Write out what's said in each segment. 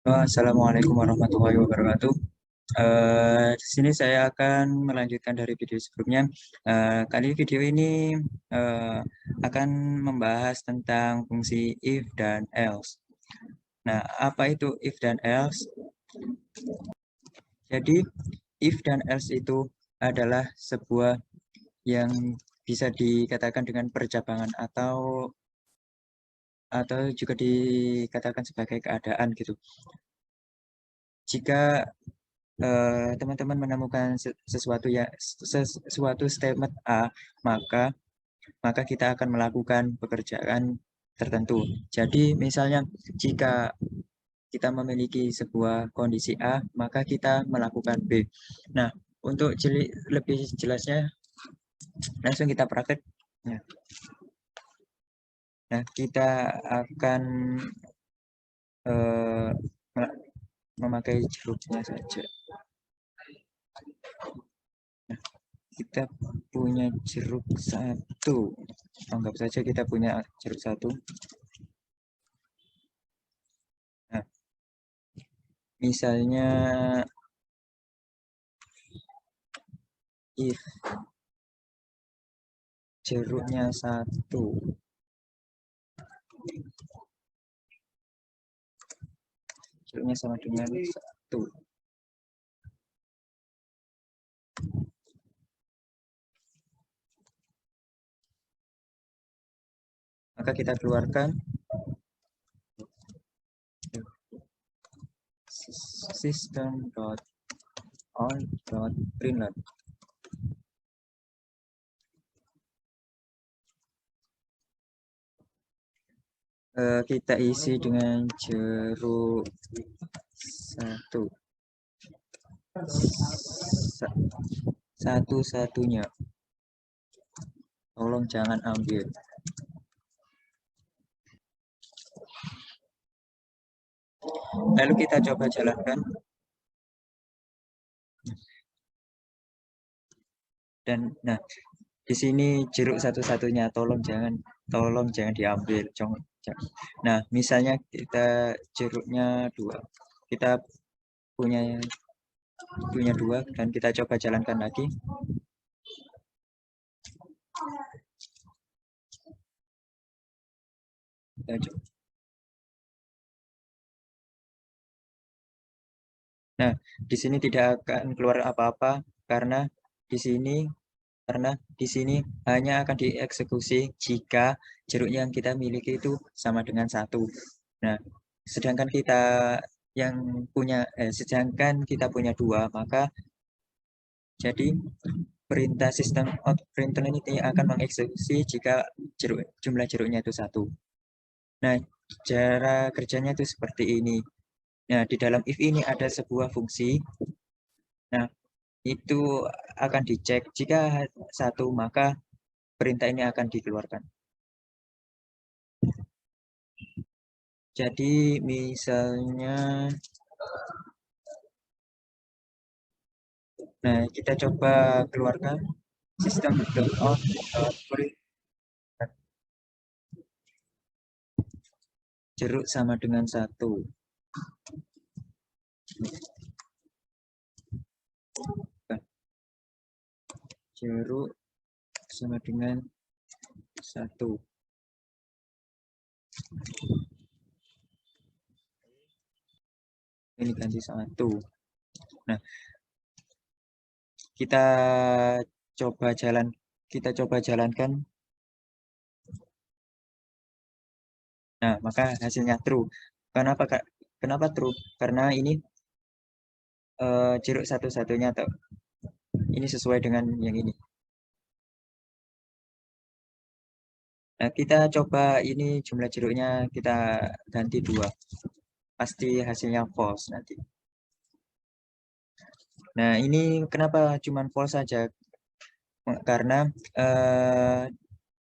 Assalamualaikum warahmatullahi wabarakatuh. Di sini saya akan melanjutkan dari video sebelumnya. Kali video ini eh, akan membahas tentang fungsi if dan else. Nah, apa itu if dan else? Jadi, if dan else itu adalah sebuah yang bisa dikatakan dengan percabangan atau juga dikatakan sebagai keadaan gitu. Jika teman-teman menemukan sesuatu statement A, maka maka kita akan melakukan pekerjaan tertentu. Jadi misalnya jika kita memiliki sebuah kondisi A, maka kita melakukan B. Nah, untuk lebih jelasnya langsung kita praktek. Nah, kita akan eh, memakai jeruknya saja. Kita punya jeruk satu. Anggap saja kita punya jeruk satu. Nah, misalnya if jeruknya satu, jeruknya sama dengan satu, maka kita keluarkan system.out.println. Kita isi dengan jeruk satu, satu-satunya. Tolong jangan ambil. Lalu kita coba jalankan. Dan nah, di sini jeruk satu-satunya, tolong jangan diambil. Nah, misalnya kita jeruknya dua, kita punya punya dua dan kita coba jalankan lagi. Kita coba. Nah, di sini tidak akan keluar apa-apa karena di sini hanya akan dieksekusi jika jeruk yang kita miliki itu sama dengan satu. Nah, sedangkan kita punya dua, maka jadi perintah sistem out println ini akan mengeksekusi jika jumlah jeruknya itu satu. Nah, cara kerjanya itu seperti ini. Nah, di dalam if ini ada sebuah fungsi. Nah, itu akan dicek. Jika satu, maka perintah ini akan dikeluarkan. Jadi, misalnya, nah kita coba keluarkan system.out. Jeruk sama dengan satu. Jeruk sama dengan satu. Ini ganti satu. Nah, kita coba jalankan. Nah, maka hasilnya true. Kenapa Kak? Kenapa true? Karena ini jeruk satu-satunya atau ini sesuai dengan yang ini. Nah, kita coba ini jumlah jeruknya kita ganti dua. Pasti hasilnya false nanti. Nah, ini kenapa cuma false saja? Karena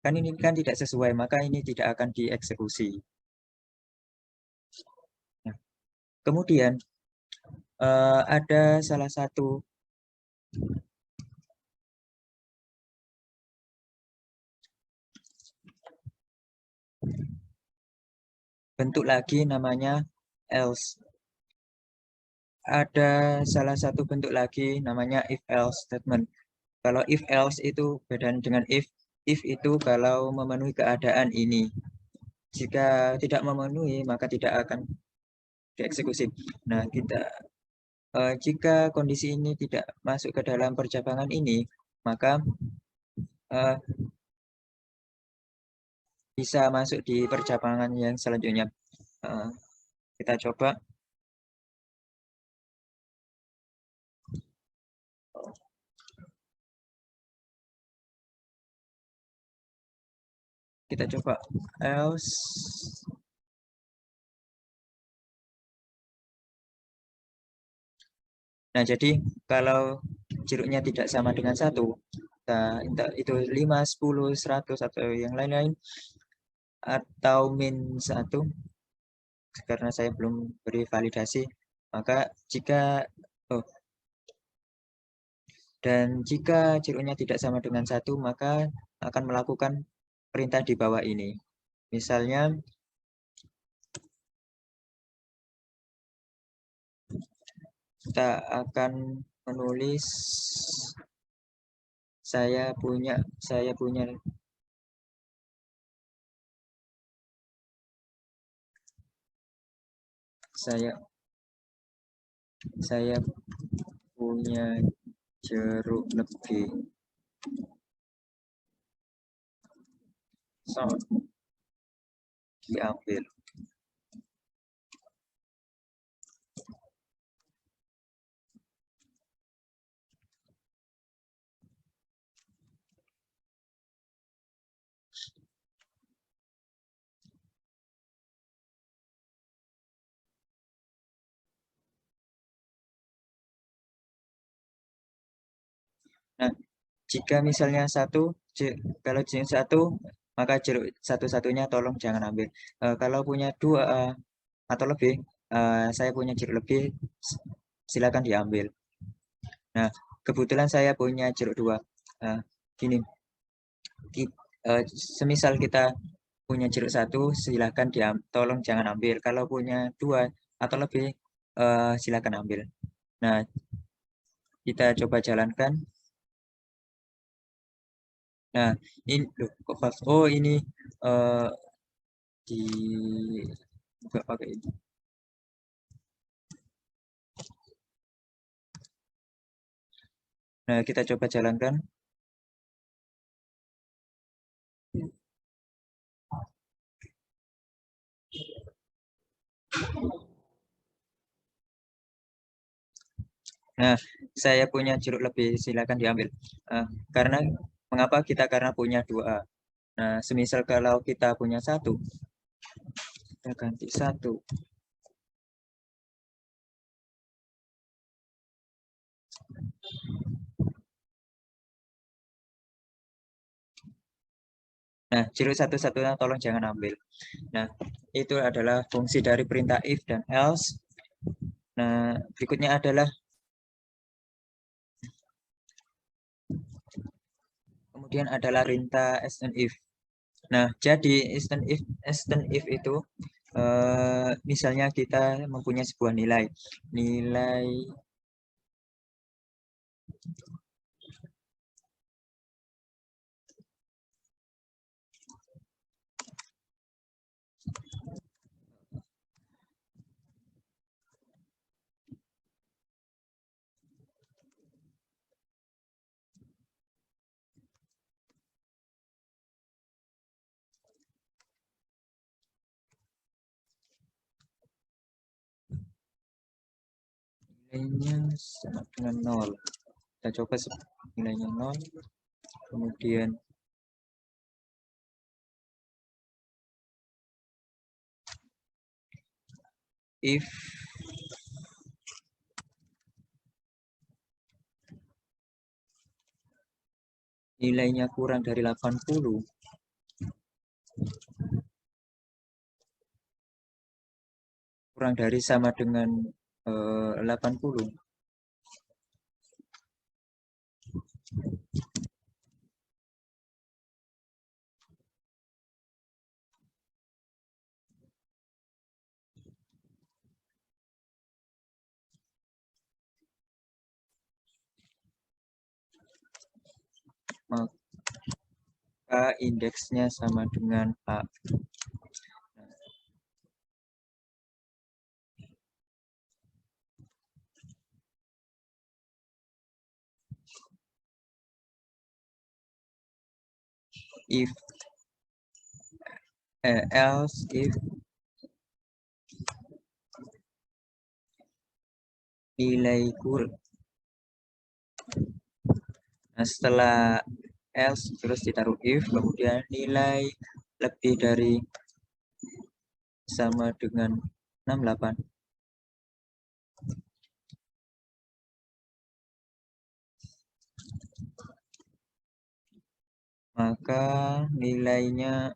kan ini kan tidak sesuai, maka ini tidak akan dieksekusi. Nah, kemudian ada salah satu bentuk lagi namanya else. ada salah satu bentuk lagi namanya if else statement. Kalau if else itu beda dengan if. If itu kalau memenuhi keadaan ini. Jika tidak memenuhi maka tidak akan dieksekusi. Nah, jika kondisi ini tidak masuk ke dalam percabangan ini, maka eh, bisa masuk di percabangan yang selanjutnya. Eh, kita coba. Kita coba else. Nah, jadi kalau jeruknya tidak sama dengan 1, entah itu 5, 10, 100, atau yang lain-lain, atau -1, karena saya belum beri validasi, maka oh, jika jeruknya tidak sama dengan 1, maka akan melakukan perintah di bawah ini. Misalnya, kita akan menulis saya punya saya saya punya jeruk lebih. So, diambil. Nah, jika misalnya kalau jenis 1, maka jeruk satu-satunya tolong jangan ambil. Kalau punya 2 atau lebih, saya punya jeruk lebih, silakan diambil. Nah, kebetulan saya punya jeruk 2. Gini, semisal kita punya jeruk 1, silakan tolong jangan ambil. Kalau punya 2 atau lebih, silakan ambil. Nah, kita coba jalankan. Nah, ini loh, kok oh ini eh, di nggak pakai ini. Nah, kita coba jalankan. Nah, saya punya jeruk lebih, silakan diambil. Karena mengapa karena punya 2. Nah, semisal kalau kita punya 1, kita ganti 1. Nah, jeruk satu-satunya tolong jangan ambil. Nah, itu adalah fungsi dari perintah if dan else. Nah, berikutnya adalah kemudian adalah perintah and if. Nah, jadi instant if itu misalnya kita mempunyai sebuah nilai. Nilainya sama dengan 0. Kita coba nilainya 0. Kemudian if nilainya kurang dari 80, kurang dari sama dengan 80, maka indeksnya sama dengan A. If else if nilai kurang. Nah, setelah else terus ditaruh if, kemudian nilai lebih dari sama dengan 68. Maka nilainya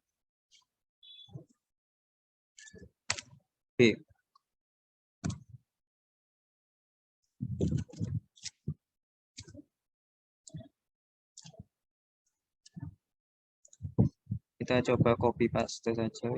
B. Kita coba copy paste saja.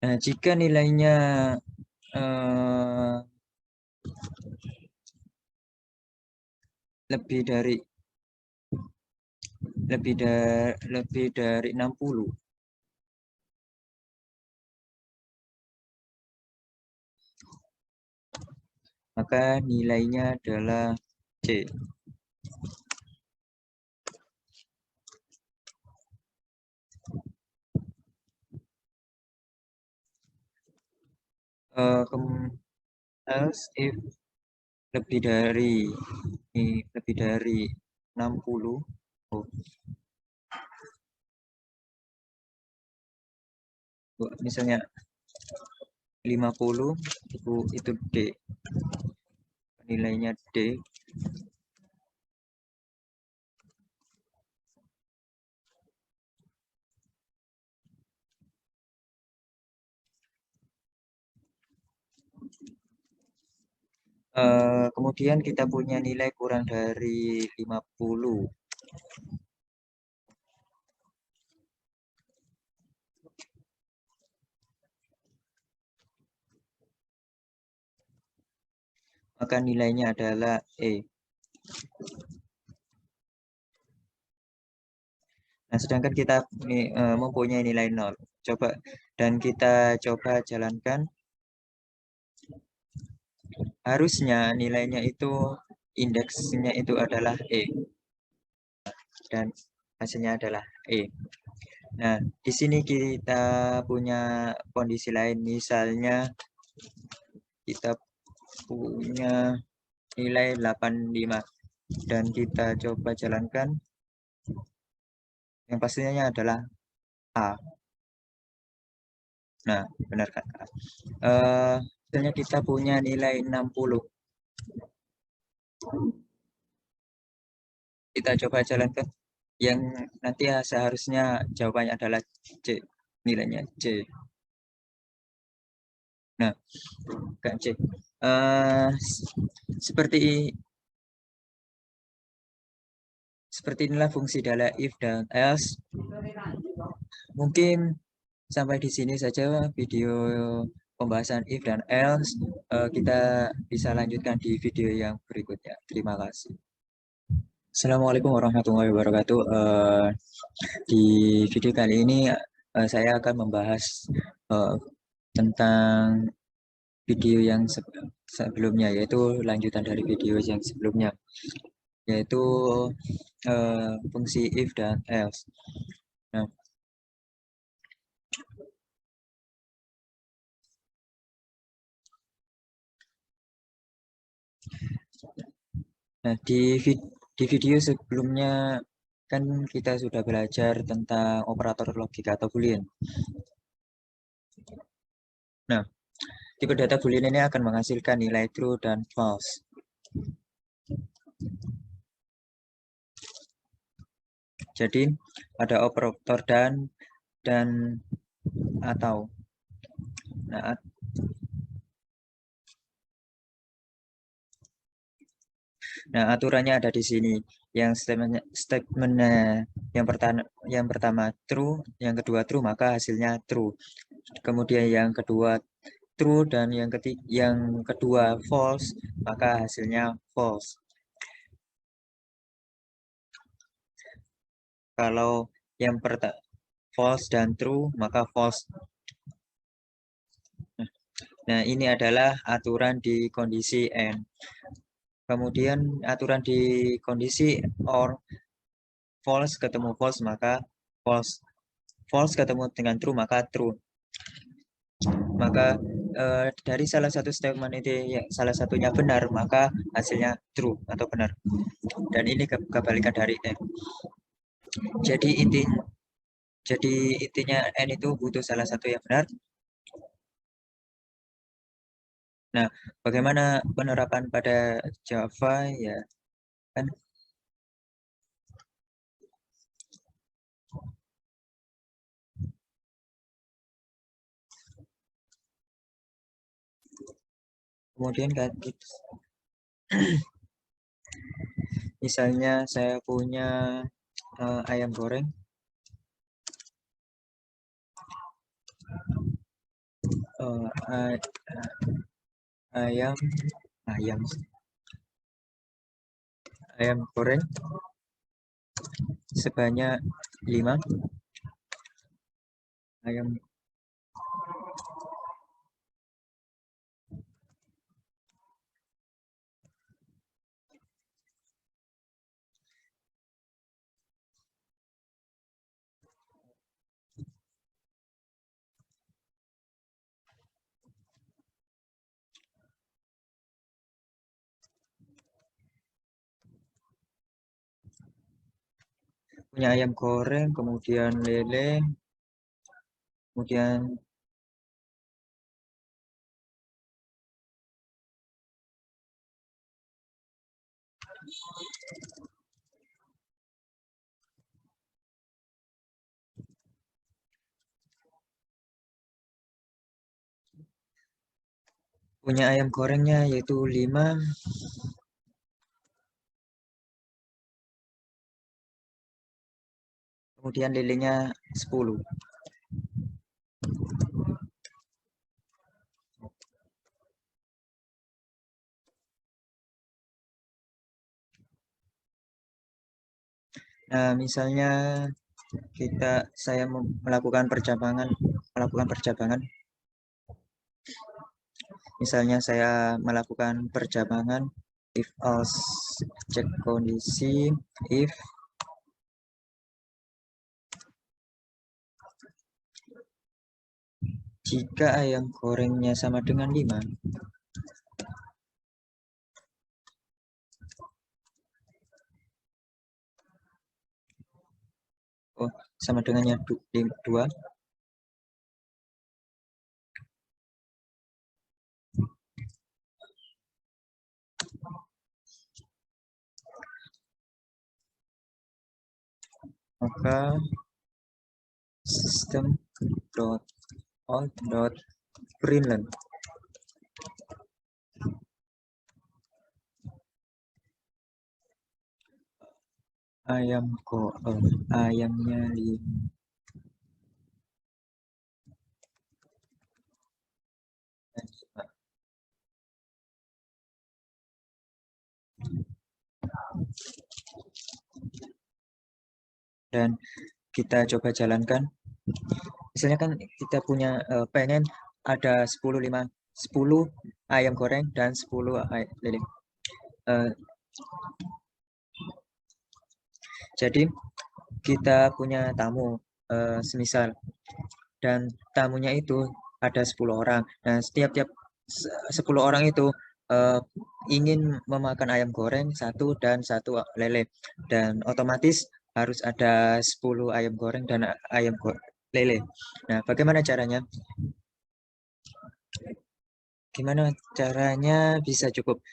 Nah, jika nilainya lebih dari 60, maka nilainya adalah C. Else if lebih dari 60. Oh, misalnya 50 itu D. Nilainya D. Kemudian kita punya nilai kurang dari 50. Maka nilainya adalah E. Nah, sedangkan kita mempunyai nilai 0. Dan kita coba jalankan. Harusnya nilainya itu indeksnya itu adalah E. Dan hasilnya adalah E. Nah, di sini kita punya kondisi lain. Misalnya kita punya nilai 85 dan kita coba jalankan, yang pastinya adalah A. Nah, benar kan? Misalnya kita punya nilai 60. Kita coba jalankan. Yang nanti seharusnya jawabannya adalah C. Nilainya C. Nah, bukan C. Seperti inilah fungsi dalam if dan else. Mungkin sampai di sini saja video pembahasan if dan else. Kita bisa lanjutkan di video yang berikutnya. Terima kasih. Assalamualaikum warahmatullahi wabarakatuh. Di video kali ini saya akan membahas tentang video yang sebelumnya, yaitu lanjutan dari video yang sebelumnya, yaitu fungsi if dan else. Nah, di video sebelumnya kan kita sudah belajar tentang operator logika atau boolean. Nah, tipe data boolean ini akan menghasilkan nilai true dan false. Jadi ada operator dan atau. Nah, Nah, aturannya ada di sini. Yang statementnya yang pertama true, yang kedua true, maka hasilnya true. Kemudian yang kedua true dan yang kedua false, maka hasilnya false. Kalau yang pertama false dan true, maka false. Nah, ini adalah aturan di kondisi N. Kemudian aturan di kondisi OR, false ketemu false, maka false. False ketemu dengan true, maka true. Maka dari salah satu statement itu ya, salah satunya benar, maka hasilnya true atau benar. Dan ini kebalikan dari N. Jadi intinya N itu butuh salah satu yang benar. Nah, bagaimana penerapan pada Java ya kan? Kemudian kan misalnya saya punya ayam goreng, uh, ayam ayam ayam goreng sebanyak 5 ayam. Punya ayam goreng, kemudian lele, kemudian punya ayam gorengnya yaitu 5, kemudian lelenya 10. Nah, misalnya saya melakukan percabangan. Misalnya saya melakukan percabangan if else cek kondisi if jika ayam gorengnya sama dengan 5. Oh, sama dengannya 2. Maka sistem dot out dot println ayamnya 5. Dan kita coba jalankan. Misalnya kan kita punya pengen ada 10 ayam goreng dan 10 lele. Jadi kita punya tamu semisal, dan tamunya itu ada 10 orang. Nah, setiap 10 orang itu ingin memakan ayam goreng satu dan satu lele, dan otomatis harus ada 10 ayam goreng dan lele. Nah, bagaimana caranya? Gimana caranya bisa cukup?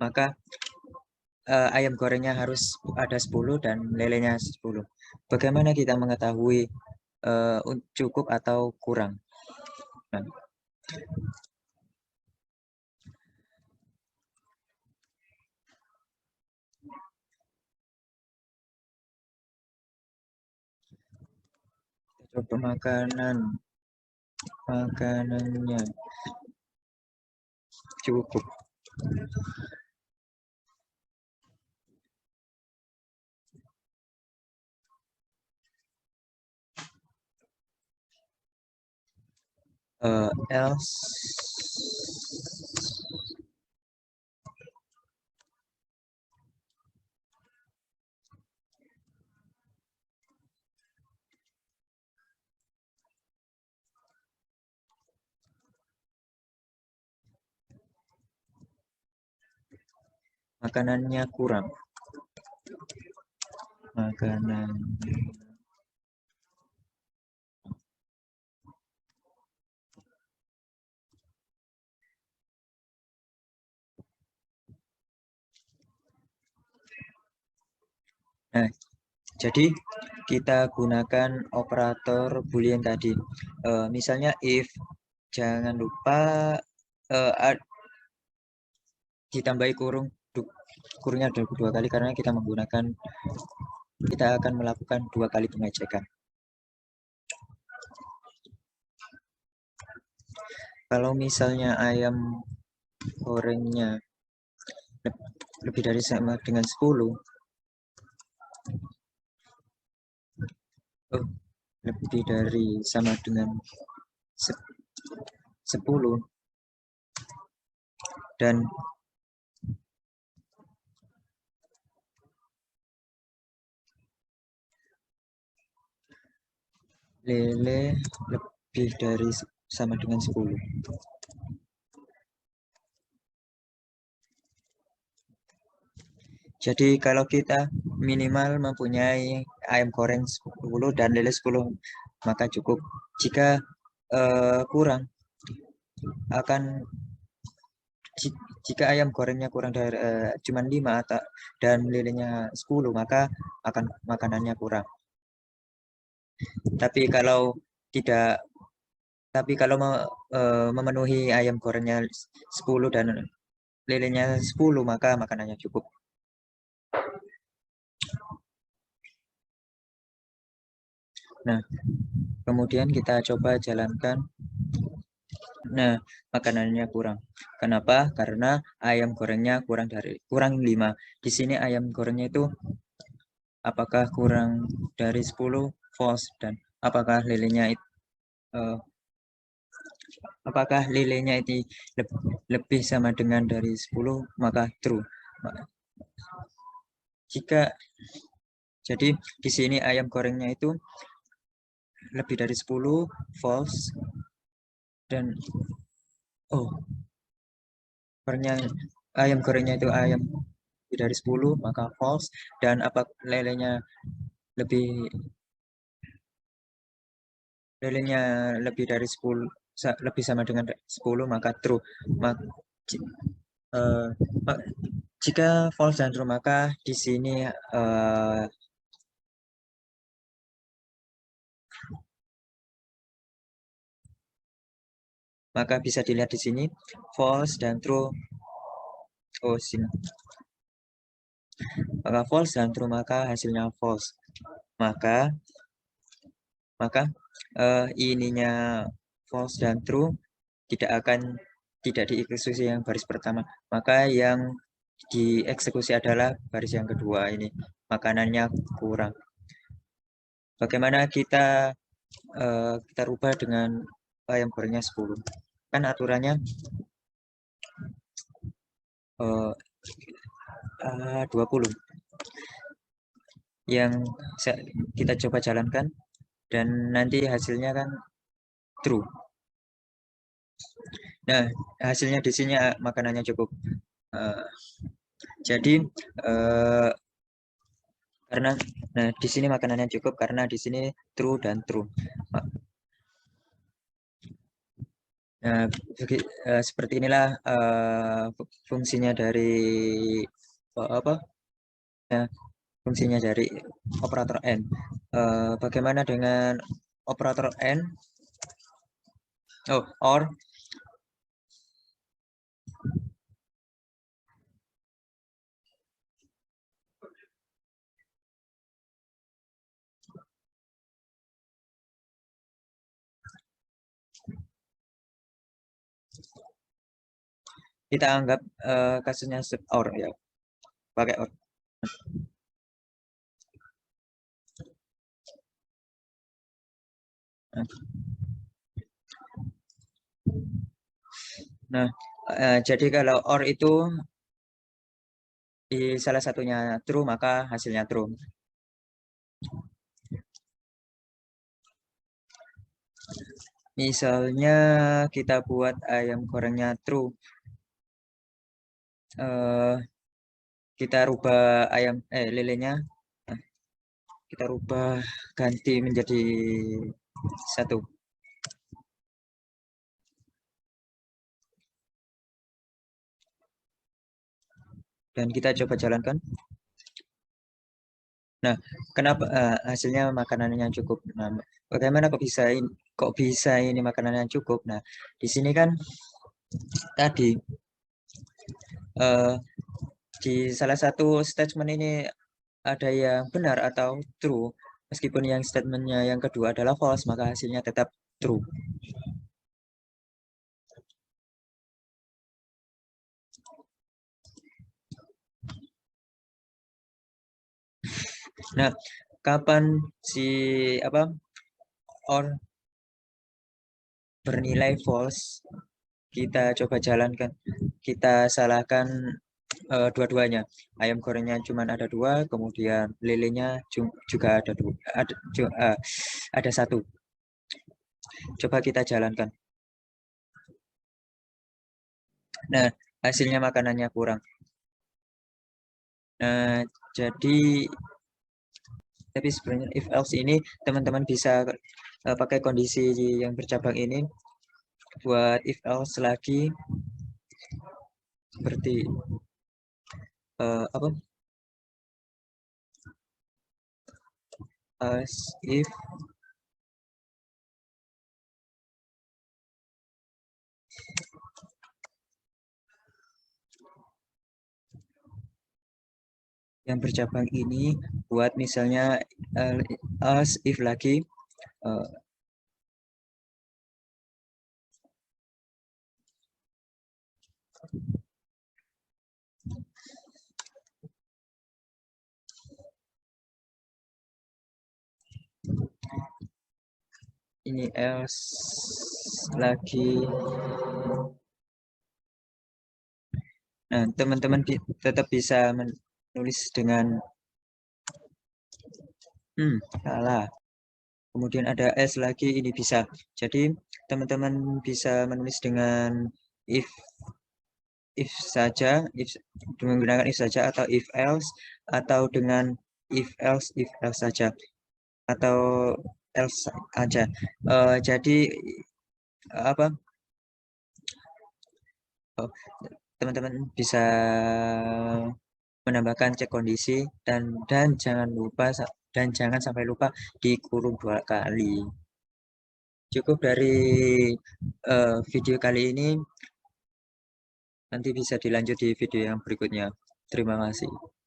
Maka ayam gorengnya harus ada 10 dan lelenya 10. Bagaimana kita mengetahui cukup atau kurang? Nah, Coba makanannya cukup. Else makanannya kurang. Makanan. Nah, jadi kita gunakan operator boolean tadi. Misalnya if, jangan lupa ditambahi kurungnya ada 2 kali karena kita akan melakukan 2 kali pengecekan. Kalau misalnya ayam gorengnya lebih dari sama dengan 10, lebih dari sama dengan 10 dan lele lebih dari sama dengan 10. Jadi kalau kita minimal mempunyai ayam goreng 10 dan lele 10 maka cukup. Jika kurang akan jika ayam gorengnya kurang dari cuma 5 atau dan lelenya 10 maka akan makanannya kurang. Tapi kalau tidak memenuhi ayam gorengnya 10 dan lelenya 10 maka makanannya cukup. Nah, kemudian kita coba jalankan. Nah, makanannya kurang. Kenapa? Karena ayam gorengnya kurang 5. Di sini ayam gorengnya itu apakah kurang dari 10 false dan apakah lelenya itu lebih sama dengan dari 10 maka true. Jadi di sini ayam gorengnya itu lebih dari 10 false dan ayam gorengnya itu ayam lebih dari 10 maka false dan lelenya lebih dari 10 lebih sama dengan 10 maka true. Jika false dan true maka di sini maka bisa dilihat di sini false dan true. Sini. Maka false dan true maka hasilnya false. Maka ininya false dan true tidak dieksekusi yang baris pertama. Maka yang dieksekusi adalah baris yang kedua ini. Makanannya kurang. Bagaimana kita rubah dengan ayam gorengnya 10? Kan aturannya 20. Yang kita coba jalankan dan nanti hasilnya kan true. Nah, hasilnya di sini makanannya cukup. Jadi karena di sini makanannya cukup karena di sini true dan true. Nah, seperti inilah fungsinya dari fungsinya dari operator AND. Bagaimana dengan operator AND? OR. Kita anggap kasusnya OR ya, pakai OR. Nah, jadi kalau OR itu di salah satunya true, maka hasilnya true. Misalnya kita buat ayam gorengnya true. Kita rubah lelenya, kita rubah ganti menjadi 1. Dan kita coba jalankan. Nah, kenapa hasilnya makanannya cukup? Nah, bagaimana kok bisa ini makanannya cukup? Nah, di sini kan tadi eh, di salah satu statement ini ada yang benar atau true. Meskipun yang statementnya yang kedua adalah false, maka hasilnya tetap true. Nah, kapan si apa or bernilai false? Kita coba jalankan. Kita salahkan dua-duanya. Ayam gorengnya cuma ada 2, kemudian lelenya juga ada 2, ada 1. Coba kita jalankan. Nah, hasilnya makanannya kurang. Nah, jadi tapi sebenarnya if else ini teman-teman bisa pakai kondisi yang bercabang ini buat if else lagi seperti apa? As if yang bercabang ini buat misalnya as if lagi uh, ini else lagi. Nah, teman-teman tetap bisa menulis dengan salah. Kemudian ada S lagi, ini bisa. Jadi teman-teman bisa menulis dengan if saja, menggunakan if saja atau if else, atau dengan if else saja, atau else aja. Jadi apa? Oh, teman-teman bisa menambahkan cek kondisi dan jangan sampai lupa dikurung 2 kali. Cukup dari video kali ini, nanti bisa dilanjut di video yang berikutnya. Terima kasih.